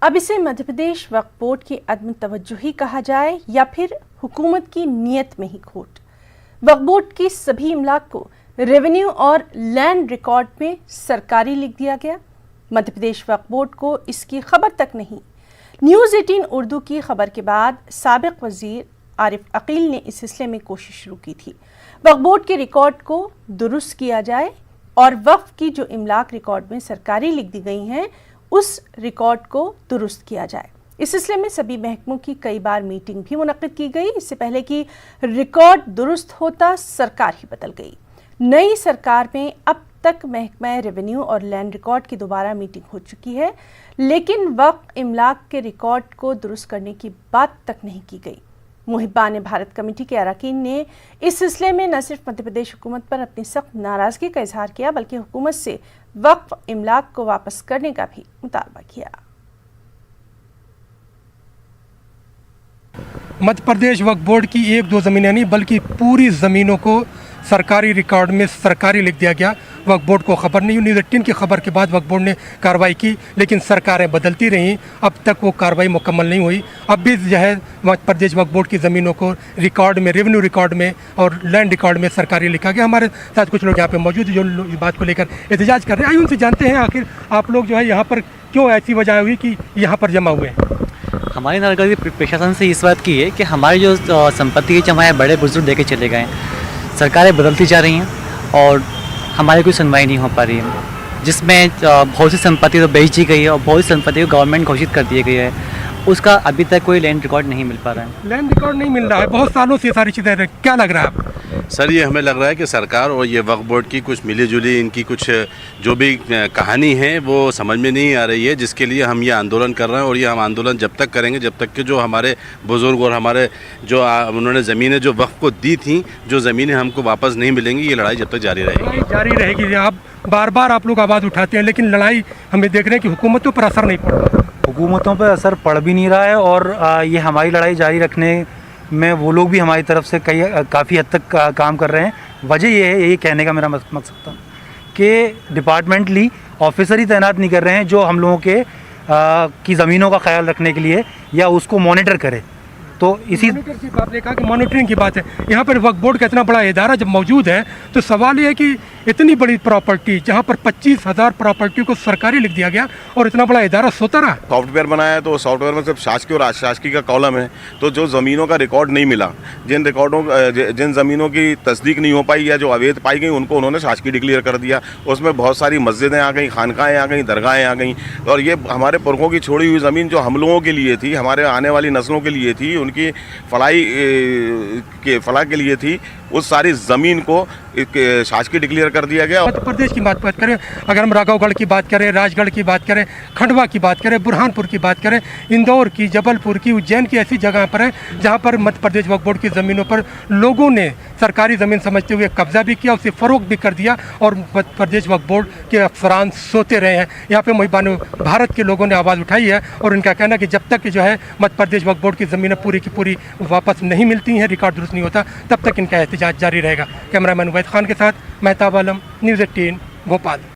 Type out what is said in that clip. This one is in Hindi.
अब इसे मध्य प्रदेश वक्फ बोर्ड की अदम तवज्जुही कहा जाए या फिर हुकूमत की नीयत में ही खोट। वक्फ बोर्ड की सभी इमलाक को रेवेन्यू और लैंड रिकॉर्ड में सरकारी लिख दिया गया। मध्य प्रदेश वक्फ बोर्ड को इसकी खबर तक नहीं। न्यूज़ 18 उर्दू की खबर के बाद साबिक वजीर आरिफ अकील ने इस सिलसिले में कोशिश शुरू की थी। वक्फ बोर्ड के रिकॉर्ड को दुरुस्त किया जाए और वक्फ की जो इमलाक रिकॉर्ड में सरकारी लिख दी गई हैं उस रिकॉर्ड को दुरुस्त किया जाए। इस सिलसिले में सभी महकमों की कई बार मीटिंग भी मुनक्किद की गई। इससे पहले कि रिकॉर्ड दुरुस्त होता सरकार ही बदल गई। नई सरकार में अब तक महकमा रेवेन्यू और लैंड रिकॉर्ड की दोबारा मीटिंग हो चुकी है, लेकिन वक्फ इमलाक के रिकॉर्ड को दुरुस्त करने की बात तक नहीं की गई। मुहिब्बान भारत कमेटी के अरकान ने इस सिलसिले में न सिर्फ मध्य प्रदेश हुकूमत पर अपनी सख्त नाराजगी का इजहार किया, बल्कि हुकूमत से वक्फ इमलाक को वापस करने का भी मुतालबा किया। मध्य प्रदेश वक्फ बोर्ड की एक दो ज़मीनें नहीं बल्कि पूरी ज़मीनों को सरकारी रिकॉर्ड में सरकारी लिख दिया गया। वक्फ बोर्ड को खबर नहीं हुई। न्यूज़ 18 की खबर के बाद वक्फ बोर्ड ने कार्रवाई की, लेकिन सरकारें बदलती रहीं, अब तक वो कार्रवाई मुकम्मल नहीं हुई। अब भी जो है मध्य प्रदेश वक्फ बोर्ड की ज़मीनों को रिकॉर्ड में, रेवेन्यू रिकॉर्ड में और लैंड रिकॉर्ड में सरकारी लिखा गया। हमारे साथ कुछ लोग यहाँ पे मौजूद जो इस बात को लेकर एहतजाज कर रहे हैं। आइए उनसे जानते हैं आखिर आप लोग जो है यहाँ पर क्यों ऐसी वजह हुई कि यहाँ पर जमा हुए हैं। हमारी नाराज़गी प्रशासन से इस बात की है कि हमारी जो संपत्ति है, जो हमारे बड़े बुजुर्ग देके चले गए हैं, सरकारें बदलती जा रही हैं और हमारी कोई सुनवाई नहीं हो पा रही है, जिसमें बहुत सी संपत्ति तो बेच दी गई है और बहुत सी संपत्ति को गवर्नमेंट घोषित कर दी गई है, उसका अभी तक कोई लैंड रिकॉर्ड नहीं मिल पा रहा है। लैंड रिकॉर्ड नहीं मिल रहा है, बहुत सालों से ये सारी चीज़ें। क्या लग रहा है आपको? सर, ये हमें लग रहा है कि सरकार और ये वक्फ बोर्ड की कुछ मिली जुली इनकी कुछ जो भी कहानी है वो समझ में नहीं आ रही है, जिसके लिए हम ये आंदोलन कर रहे हैं। और ये हम आंदोलन जब तक करेंगे जब तक कि जो हमारे बुज़ुर्ग और हमारे जो उन्होंने ज़मीनें जो वक्फ को दी थी, जो ज़मीनें हमको वापस नहीं मिलेंगी, ये लड़ाई जब तक जारी रहेगी। आप बार आप लोग आवाज़ उठाते हैं, लेकिन लड़ाई हमें देख रहे हैं कि हुकूमतों पर असर नहीं पड़ रहा। हुकूमतों पर असर पड़ भी नहीं रहा है और ये हमारी लड़ाई जारी रखने में वो लोग भी हमारी तरफ से काफ़ी हद तक काम कर रहे हैं। वजह ये है, यही कहने का मेरा मकसद था कि डिपार्टमेंटली ऑफिसर ही तैनात नहीं कर रहे हैं जो हम लोगों के की ज़मीनों का ख्याल रखने के लिए या उसको मॉनिटर करे। तो इसी की आपने कहा कि मॉनिटरिंग की बात है। यहाँ पर वक्फ बोर्ड का इतना बड़ा इदारा जब मौजूद है तो सवाल ये है कि इतनी बड़ी प्रॉपर्टी जहाँ पर 25,000 प्रॉपर्टी को सरकारी लिख दिया गया और इतना बड़ा इदारा सोता रहा। सॉफ्टवेयर बनाया है तो सॉफ्टवेयर में सिर्फ शासकीय और अशासकीय का कॉलम है, तो जो ज़मीनों का रिकॉर्ड नहीं मिला, जिन ज़मीनों की तस्दीक नहीं हो पाई या जो अवैध पाई गई उनको उन्होंने शासकीय डिक्लेयर कर दिया। उसमें बहुत सारी मस्जिदें आ गई, खानकाएँ आ गई, दरगाहें आ गई। और ये हमारे पुरखों की छोड़ी हुई ज़मीन जो हम लोगों के लिए थी, हमारे आने वाली नस्लों के लिए थी, उनकी फलाह के लिए थी, उस सारी ज़मीन को शासकीय डिक्लेयर कर दिया गया। मध्य प्रदेश की बात करें, अगर हम राघवगढ़ की बात करें, राजगढ़ की बात करें, खंडवा की बात करें, बुरहानपुर की बात करें, इंदौर की, जबलपुर की, उज्जैन की, ऐसी जगह पर है जहां पर मध्य प्रदेश वक्फ बोर्ड की ज़मीनों पर लोगों ने सरकारी ज़मीन समझते हुए कब्जा भी किया, उसे फ़रोख्त भी कर दिया और मध्य प्रदेश वक्फ बोर्ड के अफसरान सोते रहे हैं। यहाँ पर मुहिब्बान भारत के लोगों ने आवाज़ उठाई है और इनका कहना है कि जब तक जो है मध्य प्रदेश वक्फ बोर्ड की ज़मीनें पूरी की पूरी वापस नहीं मिलती हैं, रिकॉर्ड दुरुस्त नहीं होता, तब तक इनका एहतजाज जारी रहेगा। कैमरामैन उबैद खान के साथ मेहताब आलम, न्यूज़ 18 भोपाल।